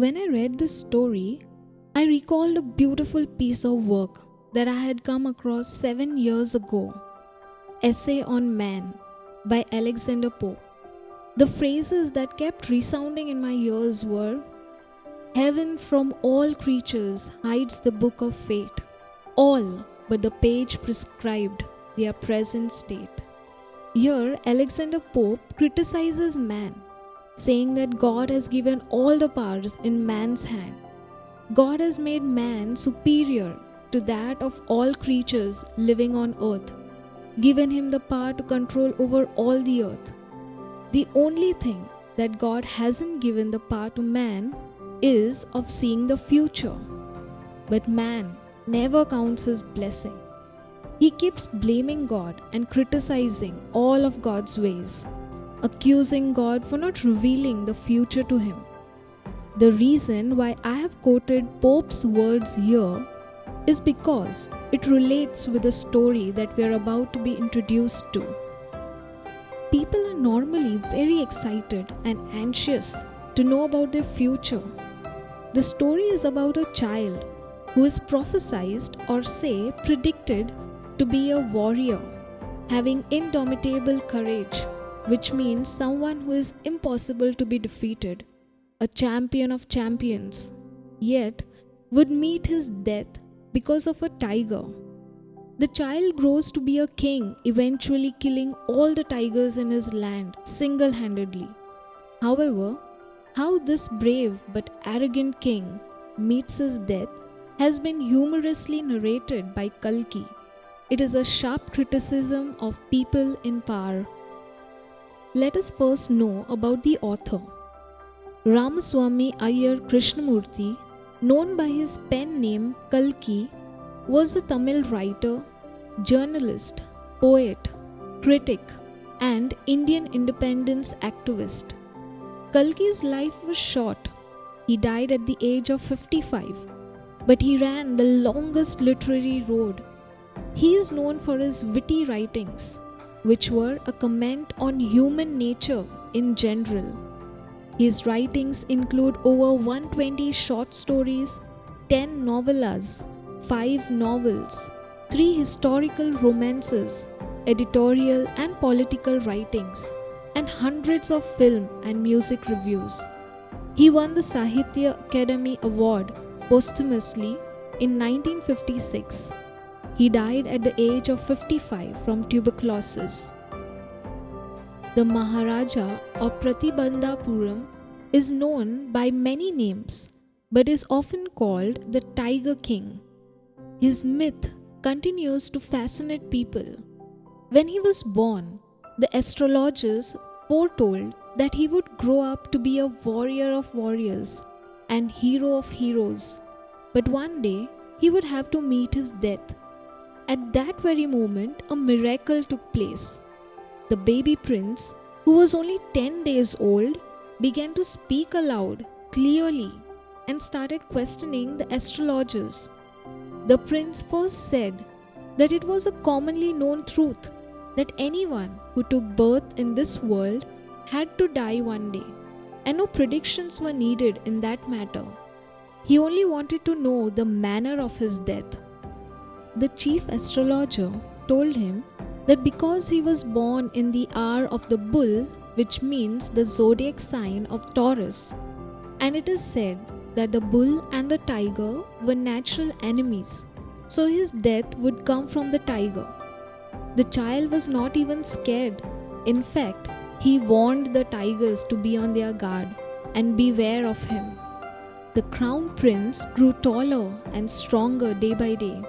When I read this story, I recalled a beautiful piece of work that I had come across 7 years ago. Essay on Man by Alexander Pope. The phrases that kept resounding in my ears were, "Heaven from all creatures hides the book of fate, all but the page prescribed their present state." Here, Alexander Pope criticizes man, saying that God has given all the powers in man's hand. God has made man superior to that of all creatures living on earth, given him the power to control over all the earth. The only thing that God hasn't given the power to man is of seeing the future. But man never counts his blessing. He keeps blaming God and criticizing all of God's ways, accusing God for not revealing the future to him. The reason why I have quoted Pope's words here is because it relates with the story that we are about to be introduced to. People are normally very excited and anxious to know about their future. The story is about a child who is prophesied or say predicted to be a warrior, having indomitable courage, which means someone who is impossible to be defeated, a champion of champions, yet would meet his death because of a tiger. The child grows to be a king, eventually killing all the tigers in his land single-handedly. However, how this brave but arrogant king meets his death has been humorously narrated by Kalki. It is a sharp criticism of people in power. Let us first know about the author. Ramaswamy Iyer Krishnamurthy, known by his pen name Kalki, was a Tamil writer, journalist, poet, critic, and Indian independence activist. Kalki's life was short. He died at the age of 55, but he ran the longest literary road. He is known for his witty writings, which were a comment on human nature in general. His writings include over 120 short stories, 10 novellas, 5 novels, 3 historical romances, editorial and political writings, and hundreds of film and music reviews. He won the Sahitya Akademi Award posthumously in 1956. He died at the age of 55 from tuberculosis. The Maharaja of Pratibandhapuram is known by many names, but is often called the Tiger King. His myth continues to fascinate people. When he was born, the astrologers foretold that he would grow up to be a warrior of warriors and hero of heroes, but one day he would have to meet his death. At that very moment, a miracle took place. The baby prince, who was only 10 days old, began to speak aloud, clearly, and started questioning the astrologers. The prince first said that it was a commonly known truth that anyone who took birth in this world had to die one day, and no predictions were needed in that matter. He only wanted to know the manner of his death. The chief astrologer told him that because he was born in the hour of the bull, which means the zodiac sign of Taurus, and it is said that the bull and the tiger were natural enemies, so his death would come from the tiger. The child was not even scared. In fact, he warned the tigers to be on their guard and beware of him. The crown prince grew taller and stronger day by day.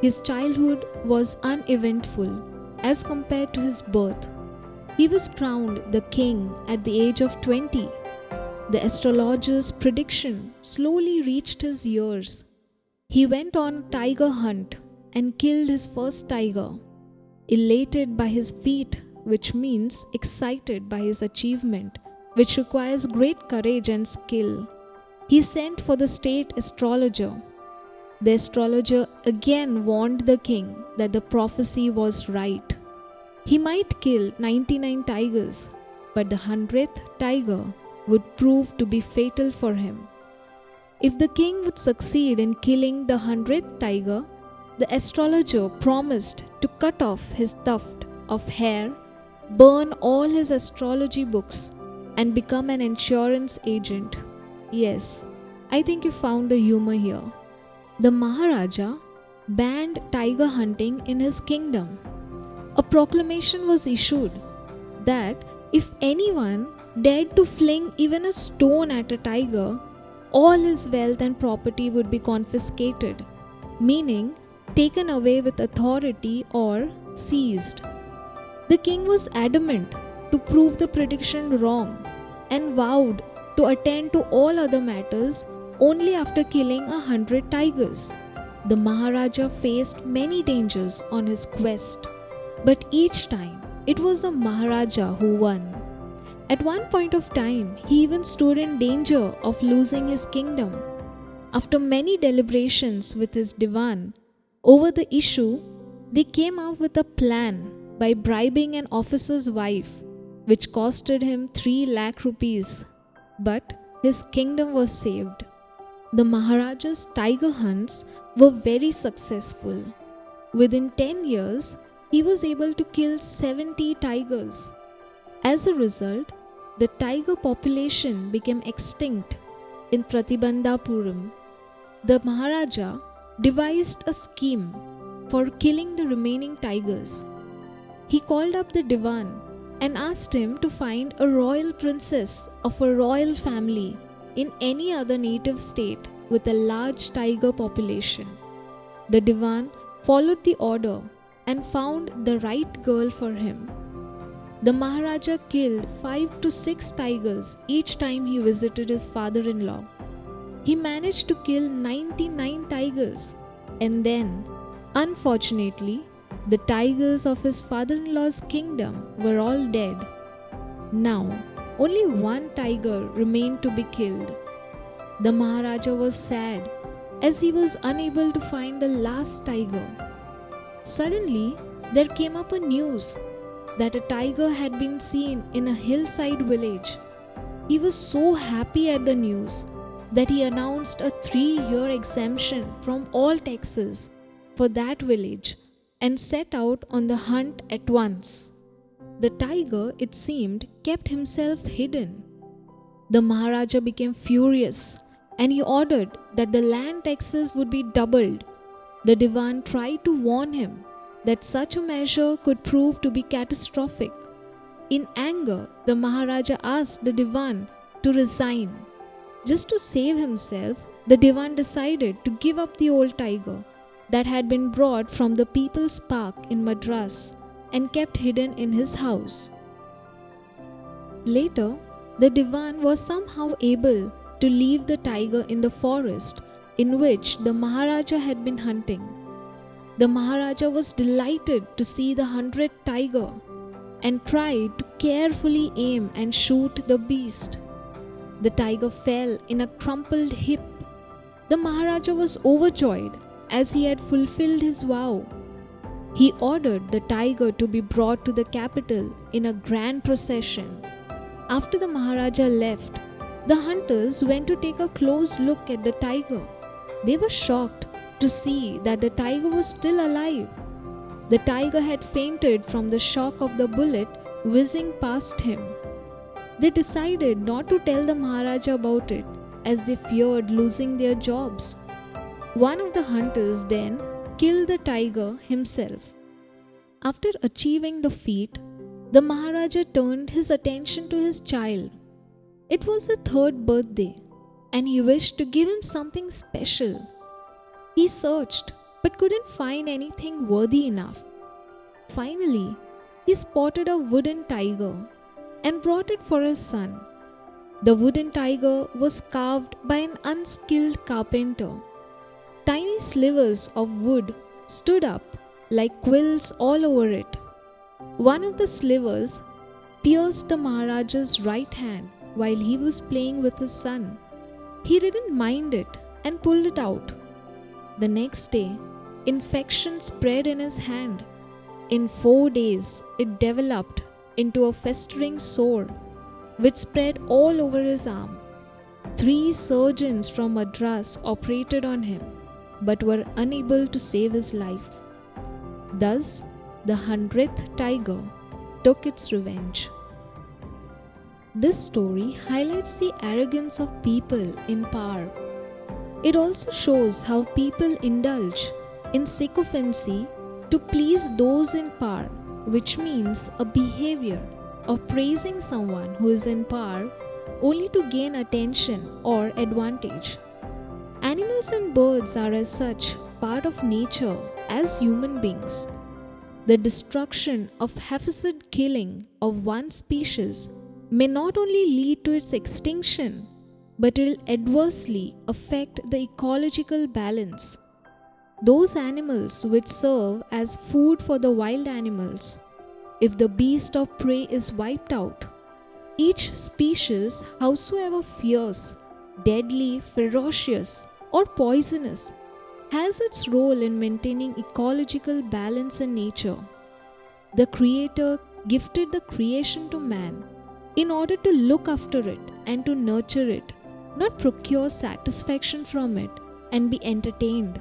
His childhood was uneventful as compared to his birth. He was crowned the king at the age of 20. The astrologer's prediction slowly reached his ears. He went on a tiger hunt and killed his first tiger. Elated by his feat, which means excited by his achievement, which requires great courage and skill, he sent for the state astrologer. The astrologer again warned the king that the prophecy was right. He might kill 99 tigers, but the 100th tiger would prove to be fatal for him. If the king would succeed in killing the 100th tiger, the astrologer promised to cut off his tuft of hair, burn all his astrology books, and become an insurance agent. Yes, I think you found the humor here. The Maharaja banned tiger hunting in his kingdom. A proclamation was issued that if anyone dared to fling even a stone at a tiger, all his wealth and property would be confiscated, meaning taken away with authority or seized. The king was adamant to prove the prediction wrong and vowed to attend to all other matters only after killing 100 tigers. The Maharaja faced many dangers on his quest, but each time it was the Maharaja who won. At one point of time, he even stood in danger of losing his kingdom. After many deliberations with his Diwan over the issue, they came up with a plan by bribing an officer's wife, which costed him 3 lakh rupees. But his kingdom was saved. The Maharaja's tiger hunts were very successful. Within 10 years, he was able to kill 70 tigers. As a result, the tiger population became extinct in Pratibandhapuram. The Maharaja devised a scheme for killing the remaining tigers. He called up the Diwan and asked him to find a royal princess of a royal family in any other native state with a large tiger population. The Diwan followed the order and found the right girl for him. The Maharaja killed 5 to 6 tigers each time he visited his father-in-law. He managed to kill 99 tigers, and then, unfortunately, the tigers of his father-in-law's kingdom were all dead. Now, only one tiger remained to be killed. The Maharaja was sad as he was unable to find the last tiger. Suddenly, there came up a news that a tiger had been seen in a hillside village. He was so happy at the news that he announced a 3-year exemption from all taxes for that village and set out on the hunt at once. The tiger, it seemed, kept himself hidden. The Maharaja became furious and he ordered that the land taxes would be doubled. The Diwan tried to warn him that such a measure could prove to be catastrophic. In anger, the Maharaja asked the Diwan to resign. Just to save himself, the Diwan decided to give up the old tiger that had been brought from the People's Park in Madras and kept hidden in his house. Later, the Diwan was somehow able to leave the tiger in the forest in which the Maharaja had been hunting. The Maharaja was delighted to see the 100th tiger and tried to carefully aim and shoot the beast. The tiger fell in a crumpled heap. The Maharaja was overjoyed as he had fulfilled his vow. He ordered the tiger to be brought to the capital in a grand procession. After the Maharaja left, the hunters went to take a close look at the tiger. They were shocked to see that the tiger was still alive. The tiger had fainted from the shock of the bullet whizzing past him. They decided not to tell the Maharaja about it as they feared losing their jobs. One of the hunters then killed the tiger himself. After achieving the feat, the Maharaja turned his attention to his child. It was his 3rd birthday and he wished to give him something special. He searched but couldn't find anything worthy enough. Finally, he spotted a wooden tiger and brought it for his son. The wooden tiger was carved by an unskilled carpenter. Tiny slivers of wood stood up like quills all over it. One of the slivers pierced the Maharaja's right hand while he was playing with his son. He didn't mind it and pulled it out. The next day, infection spread in his hand. In 4 days, it developed into a festering sore, which spread all over his arm. 3 surgeons from Madras operated on him but were unable to save his life. Thus, the 100th tiger took its revenge. This story highlights the arrogance of people in power. It also shows how people indulge in sycophancy to please those in power, which means a behavior of praising someone who is in power only to gain attention or advantage. Animals and birds are as such part of nature as human beings. The destruction of haphazard killing of one species may not only lead to its extinction, but will adversely affect the ecological balance. Those animals which serve as food for the wild animals, if the beast of prey is wiped out, each species, howsoever fierce, deadly, ferocious, or poisonous, has its role in maintaining ecological balance in nature. The Creator gifted the creation to man in order to look after it and to nurture it, not procure satisfaction from it and be entertained.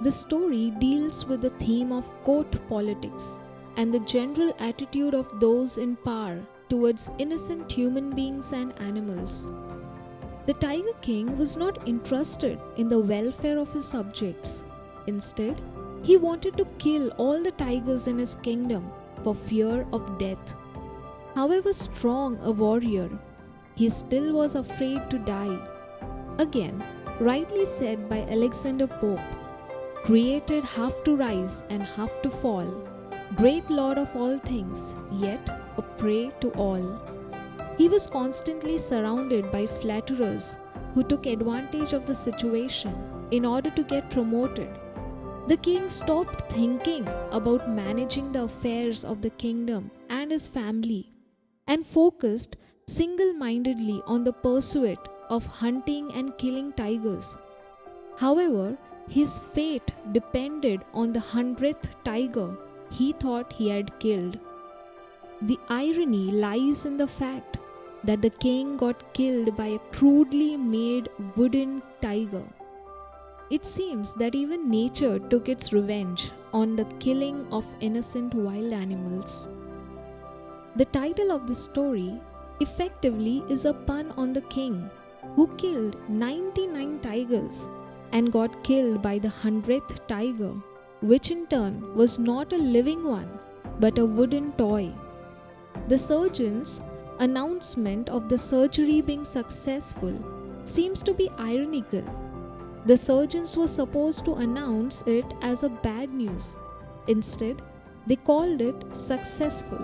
The story deals with the theme of court politics and the general attitude of those in power towards innocent human beings and animals. The Tiger King was not interested in the welfare of his subjects. Instead, he wanted to kill all the tigers in his kingdom for fear of death. However strong a warrior, he still was afraid to die. Again, rightly said by Alexander Pope, "Created half to rise and half to fall, great Lord of all things, yet a prey to all." He was constantly surrounded by flatterers who took advantage of the situation in order to get promoted. The king stopped thinking about managing the affairs of the kingdom and his family and focused single-mindedly on the pursuit of hunting and killing tigers. However, his fate depended on the 100th tiger he thought he had killed. The irony lies in the fact that the king got killed by a crudely made wooden tiger. It seems that even nature took its revenge on the killing of innocent wild animals. The title of the story effectively is a pun on the king who killed 99 tigers and got killed by the 100th tiger, which in turn was not a living one but a wooden toy. The surgeon's announcement of the surgery being successful seems to be ironical. The surgeons were supposed to announce it as a bad news. Instead, they called it successful.